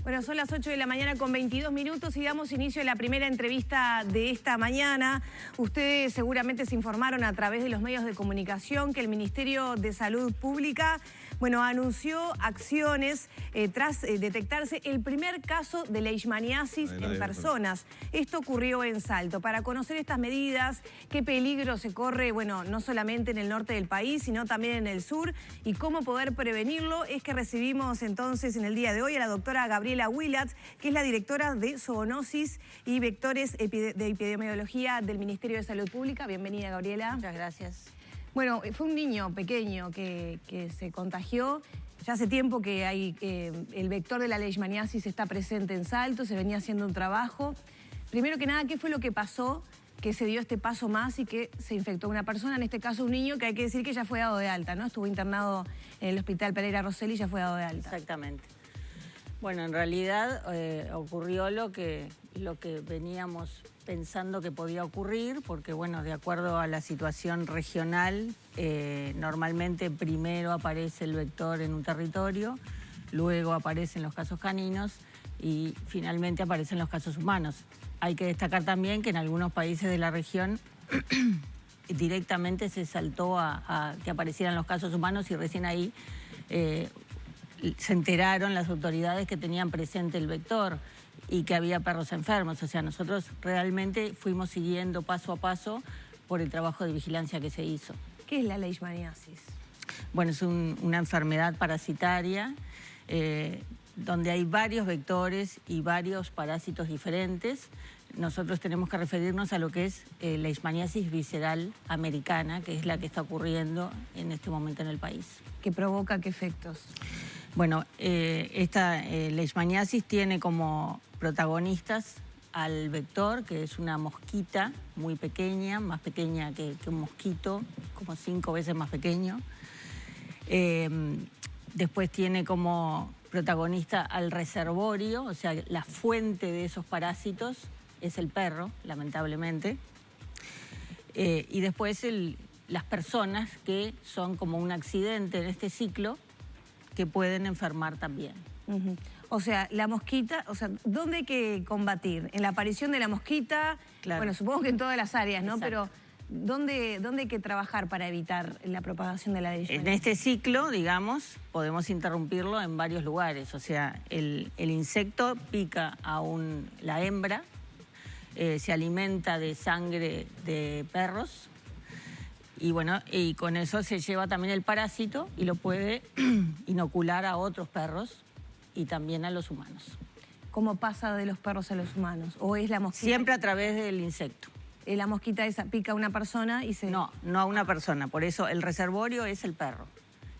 Bueno, son las 8 de la mañana con 22 minutos y damos inicio a la primera entrevista de esta mañana. Ustedes seguramente se informaron a través de los medios de comunicación que el Ministerio de Salud Pública, anunció acciones tras detectarse el primer caso de leishmaniasis en personas. Esto ocurrió en Salto. Para conocer estas medidas, qué peligro se corre, no solamente en el norte del país, sino también en el sur, y cómo poder prevenirlo, es que recibimos entonces en el día de hoy a la doctora Gabriela Wilatz, que es la directora de Zoonosis y Vectores de Epidemiología del Ministerio de Salud Pública. Bienvenida, Gabriela. Muchas gracias. Bueno, fue un niño pequeño que se contagió. Ya hace tiempo que el vector de la leishmaniasis está presente en Salto, se venía haciendo un trabajo. Primero que nada, ¿qué fue lo que pasó que se dio este paso más y que se infectó una persona, en este caso un niño, que hay que decir que ya fue dado de alta, ¿no? Estuvo internado en el Hospital Pereira Rosselli y ya fue dado de alta. Exactamente. Bueno, en realidad ocurrió lo que veníamos pensando que podía ocurrir, porque de acuerdo a la situación regional, normalmente primero aparece el vector en un territorio, luego aparecen los casos caninos y finalmente aparecen los casos humanos. Hay que destacar también que en algunos países de la región directamente se saltó a que aparecieran los casos humanos y recién ahí se enteraron las autoridades que tenían presente el vector y que había perros enfermos. O sea, nosotros realmente fuimos siguiendo paso a paso por el trabajo de vigilancia que se hizo. ¿Qué es la leishmaniasis? Bueno, es una enfermedad parasitaria donde hay varios vectores y varios parásitos diferentes. Nosotros tenemos que referirnos a lo que es leishmaniasis visceral americana, que es la que está ocurriendo en este momento en el país. ¿Qué provoca qué efectos? Bueno, esta leishmaniasis tiene como protagonistas al vector, que es una mosquita muy pequeña, más pequeña que un mosquito, como 5 veces más pequeño. Después tiene como protagonista al reservorio, o sea, la fuente de esos parásitos es el perro, lamentablemente. Y después las personas que son como un accidente en este ciclo, que pueden enfermar también. O sea, la mosquita, ¿dónde hay que combatir? ¿En la aparición de la mosquita? Claro. Bueno, supongo que en todas las áreas, ¿no? Exacto. Pero ¿dónde hay que trabajar para evitar la propagación de la leishmaniasis? En este ciclo, digamos, podemos interrumpirlo en varios lugares. O sea, el insecto pica a la hembra, se alimenta de sangre de perros, y con eso se lleva también el parásito y lo puede inocular a otros perros y también a los humanos. ¿Cómo pasa de los perros a los humanos? ¿O es la mosquita? Siempre a través del insecto. La mosquita esa pica a una persona y se... No a una persona, por eso el reservorio es el perro.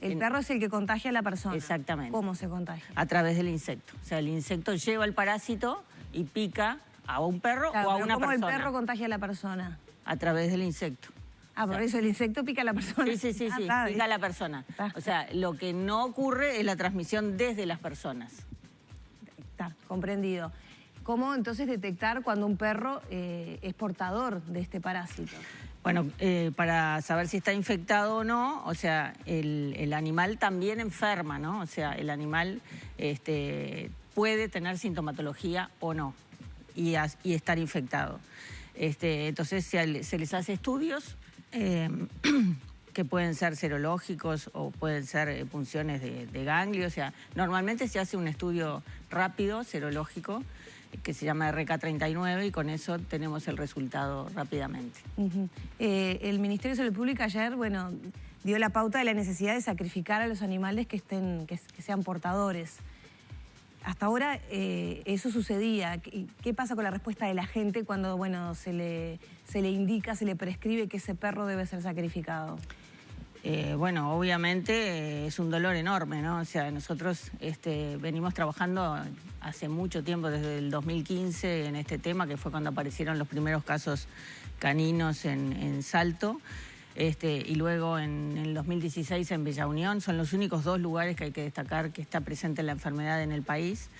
El perro es el que contagia a la persona. Exactamente. ¿Cómo se contagia? A través del insecto. O sea, el insecto lleva el parásito y pica a un perro o a una ¿cómo persona. ¿Cómo el perro contagia a la persona? A través del insecto. Por eso el insecto pica a la persona. Sí, pica a la persona. O sea, lo que no ocurre es la transmisión desde las personas. Está, comprendido. ¿Cómo entonces detectar cuando un perro es portador de este parásito? Bueno, para saber si está infectado o no, o sea, el animal también enferma, ¿no? O sea, el animal puede tener sintomatología o no y estar infectado. Entonces se les hace estudios que pueden ser serológicos o pueden ser punciones de ganglio. O sea, normalmente se hace un estudio rápido, serológico, que se llama RK39 y con eso tenemos el resultado rápidamente. El Ministerio de Salud Pública ayer, dio la pauta de la necesidad de sacrificar a los animales que sean portadores. Hasta ahora eso sucedía. ¿Qué pasa con la respuesta de la gente cuando se le indica, se le prescribe que ese perro debe ser sacrificado? Obviamente es un dolor enorme, ¿no? O sea, nosotros venimos trabajando hace mucho tiempo, desde el 2015, en este tema, que fue cuando aparecieron los primeros casos caninos en Salto. Y luego en el 2016 en Bella Unión. Son los únicos 2 lugares que hay que destacar que está presente la enfermedad en el país.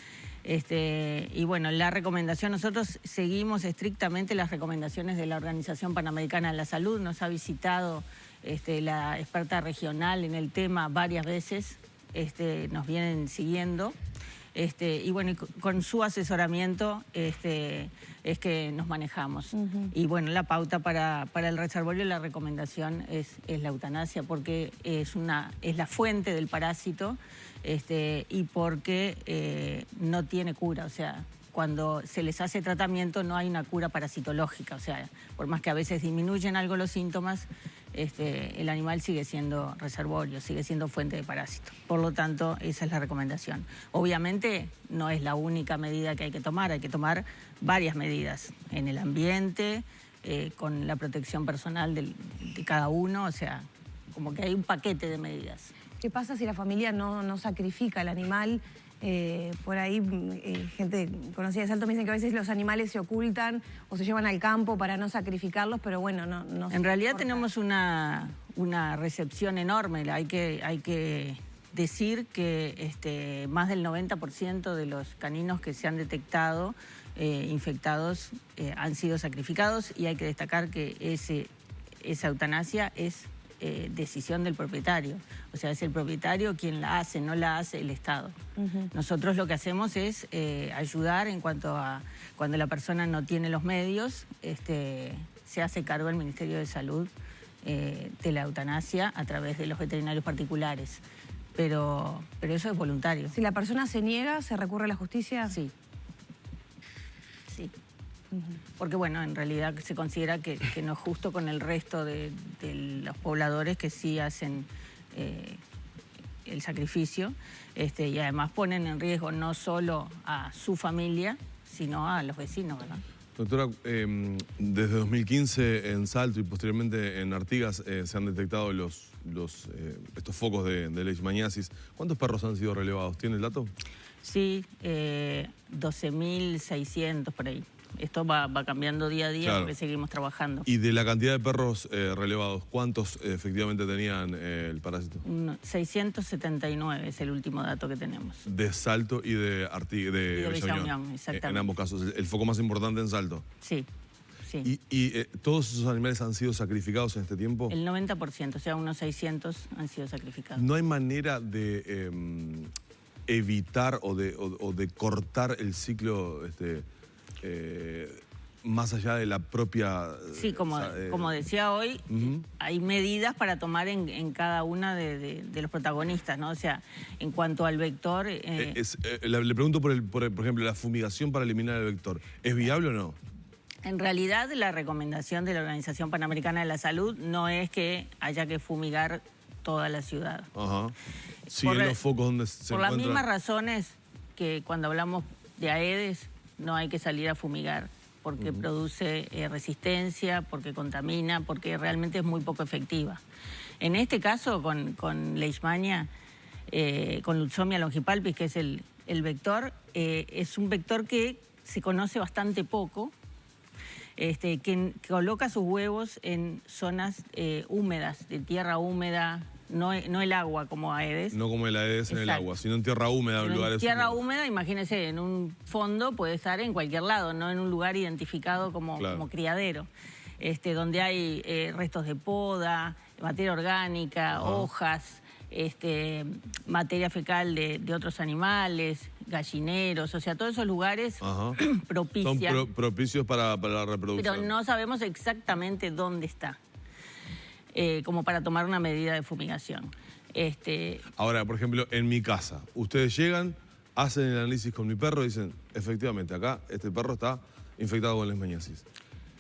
La recomendación, nosotros seguimos estrictamente las recomendaciones de la Organización Panamericana de la Salud. Nos ha visitado la experta regional en el tema varias veces, nos vienen siguiendo. Y bueno, con su asesoramiento es que nos manejamos. Y bueno, la pauta para el reservorio, la recomendación es la eutanasia, porque es la fuente del parásito y porque no tiene cura, o sea, cuando se les hace tratamiento no hay una cura parasitológica, o sea, por más que a veces disminuyen algo los síntomas, el animal sigue siendo reservorio, sigue siendo fuente de parásito. Por lo tanto, esa es la recomendación. Obviamente no es la única medida que hay que tomar varias medidas en el ambiente, con la protección personal de cada uno, o sea, como que hay un paquete de medidas. ¿Qué pasa si la familia no sacrifica al animal? Por ahí gente conocida de Salto me dicen que a veces los animales se ocultan o se llevan al campo para no sacrificarlos, pero bueno, no en realidad tenemos una recepción enorme. Hay que decir que más del 90% de los caninos que se han detectado infectados han sido sacrificados, y hay que destacar que esa eutanasia es decisión del propietario. O sea, es el propietario quien la hace, no la hace el Estado. Nosotros lo que hacemos es ayudar en cuanto a cuando la persona no tiene los medios, se hace cargo el Ministerio de Salud de la eutanasia a través de los veterinarios particulares. Pero eso es voluntario. Si la persona se niega, ¿se recurre a la justicia? Sí. Sí. Porque bueno, en realidad se considera que no es justo con el resto de los pobladores que sí hacen el sacrificio, y además ponen en riesgo no solo a su familia, sino a los vecinos, ¿verdad? Doctora, desde 2015 en Salto y posteriormente en Artigas se han detectado estos focos de leishmaniasis. ¿Cuántos perros han sido relevados? ¿Tiene el dato? Sí, 12.600 por ahí. Esto va cambiando día a día, claro, porque seguimos trabajando. Y de la cantidad de perros relevados, ¿cuántos efectivamente tenían el parásito? 679 es el último dato que tenemos. De Salto y de Villa Unión, exactamente. En ambos casos. ¿El foco más importante en Salto? Sí. Sí. ¿Y todos esos animales han sido sacrificados en este tiempo? El 90%, o sea, unos 600 han sido sacrificados. ¿No hay manera de evitar o de cortar el ciclo más allá de la propia... Sí, como decía hoy, hay medidas para tomar en cada una de los protagonistas, ¿no? O sea, en cuanto al vector... le pregunto por ejemplo, la fumigación para eliminar el vector. ¿Es viable o no? En realidad, la recomendación de la Organización Panamericana de la Salud no es que haya que fumigar toda la ciudad. Ajá. Sí, en los focos donde se encuentran... Por las mismas razones que cuando hablamos de Aedes, no hay que salir a fumigar, porque produce resistencia, porque contamina, porque realmente es muy poco efectiva. En este caso, con Leishmania, con Lutzomia longipalpis, que es el vector, es un vector que se conoce bastante poco, que coloca sus huevos en zonas húmedas, de tierra húmeda, no el agua como Aedes. No como el Aedes en el agua, sino en tierra húmeda. En lugares tierra húmeda, imagínense, en un fondo puede estar en cualquier lado, no en un lugar identificado como criadero, donde hay restos de poda, materia orgánica, hojas, materia fecal de otros animales, gallineros, o sea, todos esos lugares propician. Son propicios para la reproducción. Pero no sabemos exactamente dónde está. Como para tomar una medida de fumigación. Ahora, por ejemplo, en mi casa, ustedes llegan, hacen el análisis con mi perro y dicen, efectivamente, acá este perro está infectado con leishmaniasis.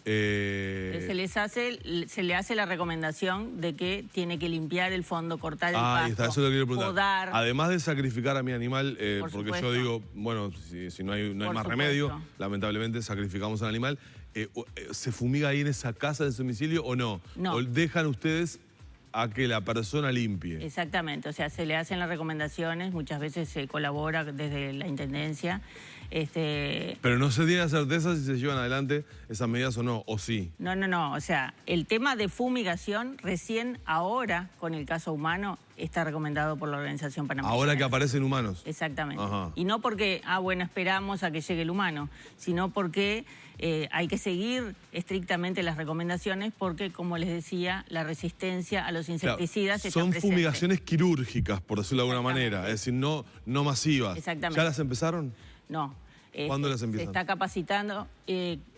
Se le hace la recomendación de que tiene que limpiar el fondo, cortar el pasto, está, eso lo quiero preguntar. Podar. Además de sacrificar a mi animal, porque yo digo, bueno, si no hay más remedio, lamentablemente sacrificamos al animal. ¿Se fumiga ahí en esa casa de su domicilio o no? No. ¿O dejan ustedes a que la persona limpie? Exactamente, o sea, se le hacen las recomendaciones, muchas veces se colabora desde la Intendencia. Pero no se tiene certeza si se llevan adelante esas medidas o no, o sí. No, o sea, el tema de fumigación recién ahora, con el caso humano, está recomendado por la Organización Panamericana. Ahora que aparecen humanos. Exactamente. Ajá. Y no porque, bueno, esperamos a que llegue el humano, sino porque hay que seguir estrictamente las recomendaciones porque, como les decía, la resistencia a los insecticidas está son presente. fumigaciones quirúrgicas, por decirlo de alguna manera, es decir, no masivas. Exactamente. ¿Ya las empezaron? No. ¿Cuándo las empiezan? Se está capacitando.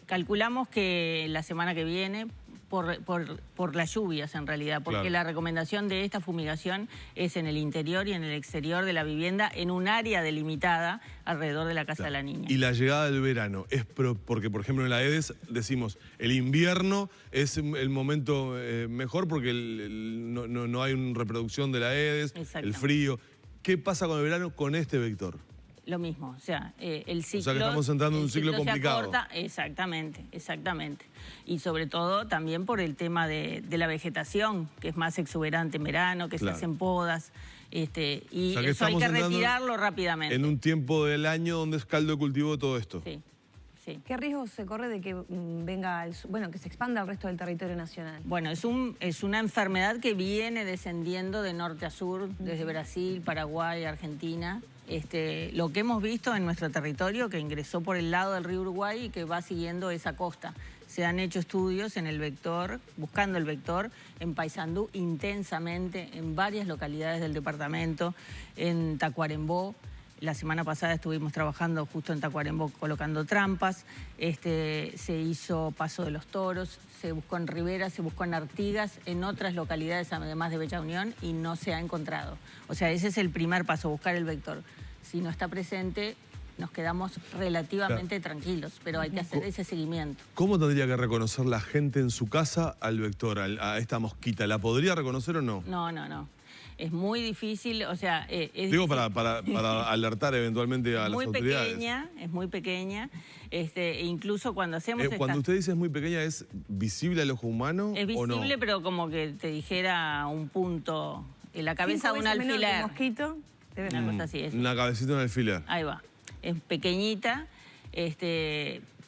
Calculamos que la semana que viene, por las lluvias en realidad, porque Claro. la recomendación de esta fumigación es en el interior y en el exterior de la vivienda, en un área delimitada alrededor de la casa de la niña. Y la llegada del verano es porque, por ejemplo, en la EDES decimos el invierno es el momento mejor porque no hay una reproducción de la EDES, el frío. ¿Qué pasa con el verano con este vector? Lo mismo, o sea, el ciclo... O sea que estamos entrando en un ciclo complicado. Se acorta, exactamente, exactamente. Y sobre todo también por el tema de la vegetación, que es más exuberante en verano, que se hacen podas, y o sea que eso hay estamos que retirarlo rápidamente. En un tiempo del año donde es caldo de cultivo de todo esto. Sí, sí. ¿Qué riesgo se corre de que que se expanda al resto del territorio nacional? Bueno, es una enfermedad que viene descendiendo de norte a sur, desde Brasil, Paraguay, Argentina. Lo que hemos visto en nuestro territorio, que ingresó por el lado del río Uruguay y que va siguiendo esa costa. Se han hecho estudios en el vector, buscando el vector, en Paysandú intensamente, en varias localidades del departamento, en Tacuarembó. La semana pasada estuvimos trabajando justo en Tacuarembó colocando trampas, se hizo Paso de los Toros, se buscó en Rivera, se buscó en Artigas, en otras localidades además de Bella Unión y no se ha encontrado. O sea, ese es el primer paso, buscar el vector. Si no está presente, nos quedamos relativamente tranquilos, pero hay que hacer ese seguimiento. ¿Cómo tendría que reconocer la gente en su casa al vector, a esta mosquita? ¿La podría reconocer o no? No. Es muy difícil, o sea... Digo, para alertar eventualmente a las autoridades. Es muy pequeña. Incluso cuando hacemos... Cuando usted dice es muy pequeña, ¿es visible al ojo humano es visible, o no? pero como que te dijera un punto en la cabeza de un alfiler. Un mosquito. Una cosa así. Una cabecita de un alfiler. Ahí va. Es pequeñita,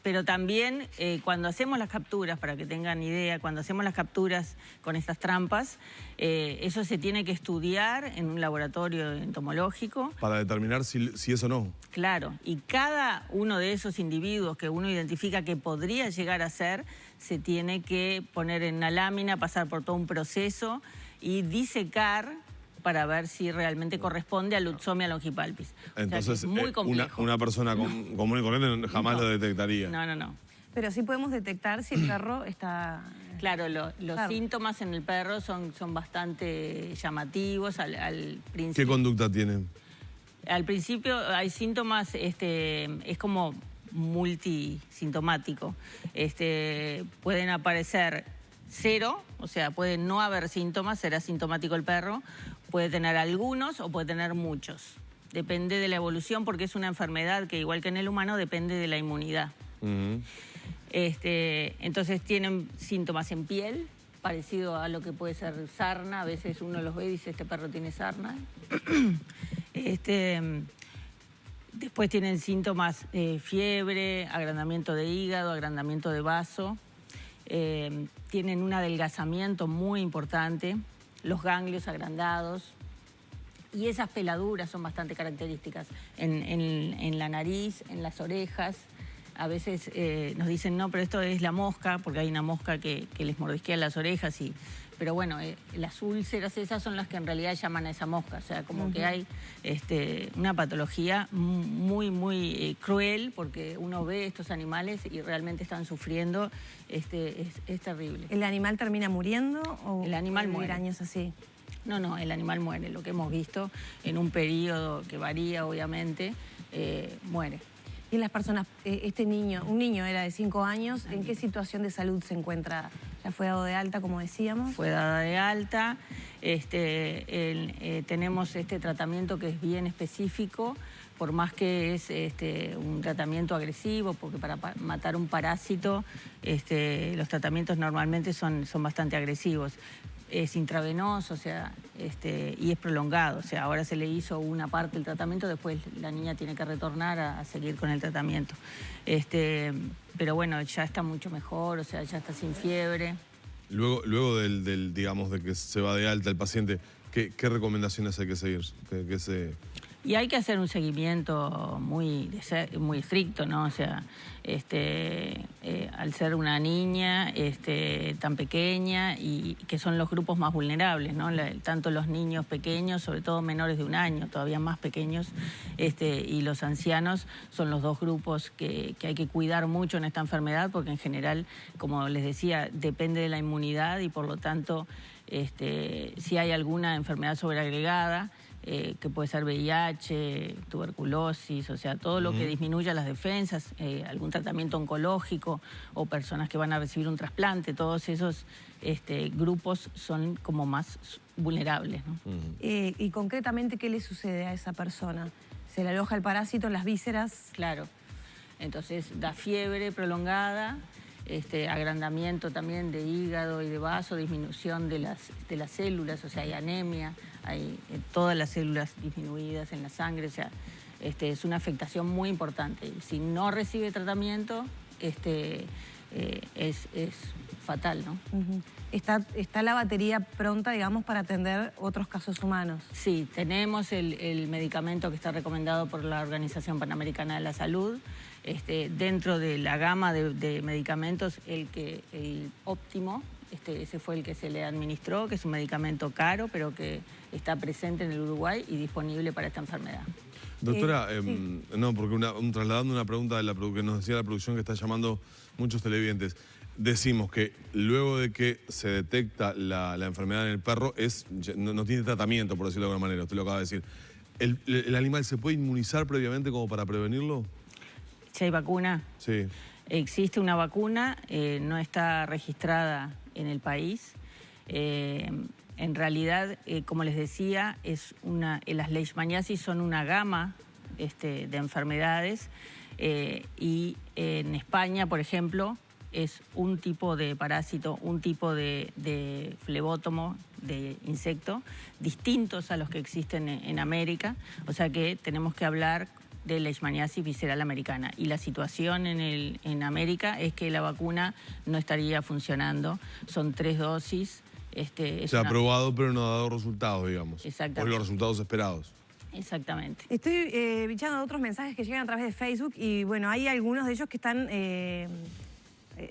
pero también cuando hacemos las capturas, para que tengan idea, cuando hacemos las capturas con estas trampas, eso se tiene que estudiar en un laboratorio entomológico. Para determinar si es o no. Claro, y cada uno de esos individuos que uno identifica que podría llegar a ser, se tiene que poner en una lámina, pasar por todo un proceso y disecar para ver si realmente corresponde a Lutzomia longipalpis. Entonces, o sea, es muy complejo. Una persona común y corriente jamás lo detectaría. No. Pero sí podemos detectar si el perro está... Claro, los síntomas en el perro son bastante llamativos al principio. ¿Qué conducta tienen? Al principio hay síntomas, es como multisintomático. Pueden aparecer cero, o sea, puede no haber síntomas, ser asintomático el perro, puede tener algunos o puede tener muchos. Depende de la evolución porque es una enfermedad que, igual que en el humano, depende de la inmunidad. Entonces tienen síntomas en piel, parecido a lo que puede ser sarna. A veces uno los ve y dice, este perro tiene sarna. Después tienen síntomas fiebre, agrandamiento de hígado, agrandamiento de vaso. Tienen un adelgazamiento muy importante, los ganglios agrandados. Y esas peladuras son bastante características en la nariz, en las orejas. A veces nos dicen, no, pero esto es la mosca, porque hay una mosca que les mordisquea las orejas. Pero bueno, las úlceras esas son las que en realidad llaman a esa mosca. O sea, como que hay una patología muy, muy cruel, porque uno ve estos animales y realmente están sufriendo. Es terrible. ¿El animal termina muriendo o el animal muere años así? No, el animal muere. Lo que hemos visto en un periodo que varía, obviamente, muere. Y las personas, un niño era de 5 años, ¿en qué situación de salud se encuentra? ¿Ya fue dado de alta, como decíamos? Fue dada de alta. Tenemos este tratamiento que es bien específico, por más que es un tratamiento agresivo, porque para matar un parásito los tratamientos normalmente son bastante agresivos. Es intravenoso, o sea, y es prolongado. O sea, ahora se le hizo una parte del tratamiento, después la niña tiene que retornar a seguir con el tratamiento. Pero bueno, ya está mucho mejor, o sea, ya está sin fiebre. Luego digamos, de que se va de alta el paciente, ¿qué recomendaciones hay que seguir? Y hay que hacer un seguimiento muy estricto, ¿no? O sea, al ser una niña tan pequeña y que son los grupos más vulnerables, ¿no? Tanto los niños pequeños, sobre todo menores de 1 año, todavía más pequeños, y los ancianos son los 2 grupos que hay que cuidar mucho en esta enfermedad, porque en general, como les decía, depende de la inmunidad y por lo tanto, si hay alguna enfermedad sobreagregada, que puede ser VIH, tuberculosis, o sea, todo lo que disminuya las defensas, algún tratamiento oncológico o personas que van a recibir un trasplante, todos esos grupos son como más vulnerables, ¿no? Y concretamente, ¿qué le sucede a esa persona? ¿Se le aloja el parásito en las vísceras? Claro, entonces da fiebre prolongada, agrandamiento también de hígado y de vaso, disminución de las células, o sea, hay anemia, hay todas las células disminuidas en la sangre, o sea, es una afectación muy importante. Y si no recibe tratamiento, es fatal, ¿no? ¿Está la batería pronta, digamos, para atender otros casos humanos? Sí, tenemos el medicamento que está recomendado por la Organización Panamericana de la Salud. Dentro de la gama de medicamentos, el óptimo, ese fue el que se le administró, que es un medicamento caro, pero que está presente en el Uruguay y disponible para esta enfermedad. Doctora, sí. no, porque trasladando una pregunta que nos decía la producción que está llamando muchos televidentes. Decimos que luego de que se detecta la enfermedad en el perro, no tiene tratamiento, por decirlo de alguna manera, usted lo acaba de decir. ¿El animal se puede inmunizar previamente como para prevenirlo? ¿Si hay vacuna? Sí. Existe una vacuna, no está registrada en el país. En realidad, como les decía, las leishmaniasis son una gama de enfermedades y en España, por ejemplo, es un tipo de parásito, un tipo de flebótomo, de insecto, distintos a los que existen en América. O sea que tenemos que hablar de leishmaniasis visceral americana. Y la situación en América es que la vacuna no estaría funcionando. Son 3 dosis. Se ha aprobado, pero no ha dado resultados, digamos. Exactamente. Por los resultados esperados. Exactamente. Estoy bichando otros mensajes que llegan a través de Facebook y, bueno, hay algunos de ellos que están...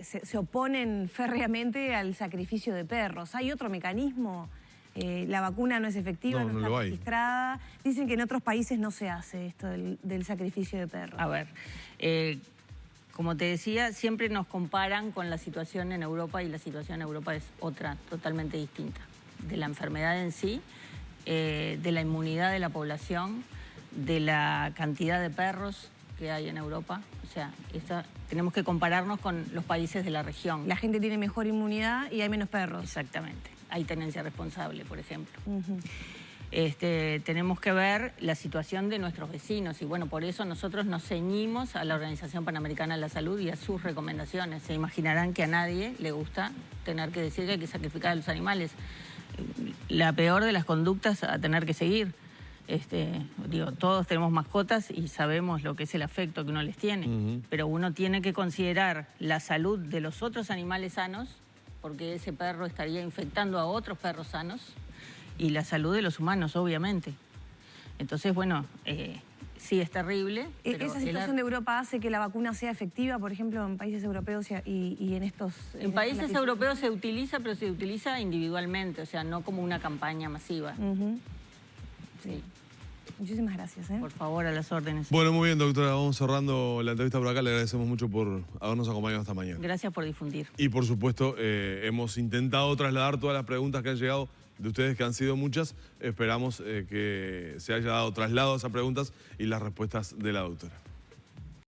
se oponen férreamente al sacrificio de perros. ¿Hay otro mecanismo? La vacuna no es efectiva, no está registrada. Dicen que en otros países no se hace esto del sacrificio de perros. A ver, como te decía, siempre nos comparan con la situación en Europa y la situación en Europa es otra, totalmente distinta. De la enfermedad en sí, de la inmunidad de la población, de la cantidad de perros que hay en Europa. O sea, tenemos que compararnos con los países de la región. La gente tiene mejor inmunidad y hay menos perros. Exactamente. Hay tenencia responsable, por ejemplo. Tenemos que ver la situación de nuestros vecinos y bueno, por eso nosotros nos ceñimos a la Organización Panamericana de la Salud y a sus recomendaciones. Se imaginarán que a nadie le gusta tener que decir que hay que sacrificar a los animales. La peor de las conductas a tener que seguir. Todos tenemos mascotas y sabemos lo que es el afecto que uno les tiene, pero uno tiene que considerar la salud de los otros animales sanos, porque ese perro estaría infectando a otros perros sanos, y la salud de los humanos, obviamente. Entonces, bueno, sí es terrible. Pero ¿esa situación de Europa hace que la vacuna sea efectiva, por ejemplo, en países europeos y en estos... En países europeos se utiliza, pero se utiliza individualmente, o sea, no como una campaña masiva. Sí. Muchísimas gracias. Por favor, a las órdenes. Bueno, muy bien, doctora. Vamos cerrando la entrevista por acá. Le agradecemos mucho por habernos acompañado esta mañana. Gracias por difundir. Y, por supuesto, hemos intentado trasladar todas las preguntas que han llegado de ustedes, que han sido muchas. Esperamos que se haya dado traslado a esas preguntas y las respuestas de la doctora.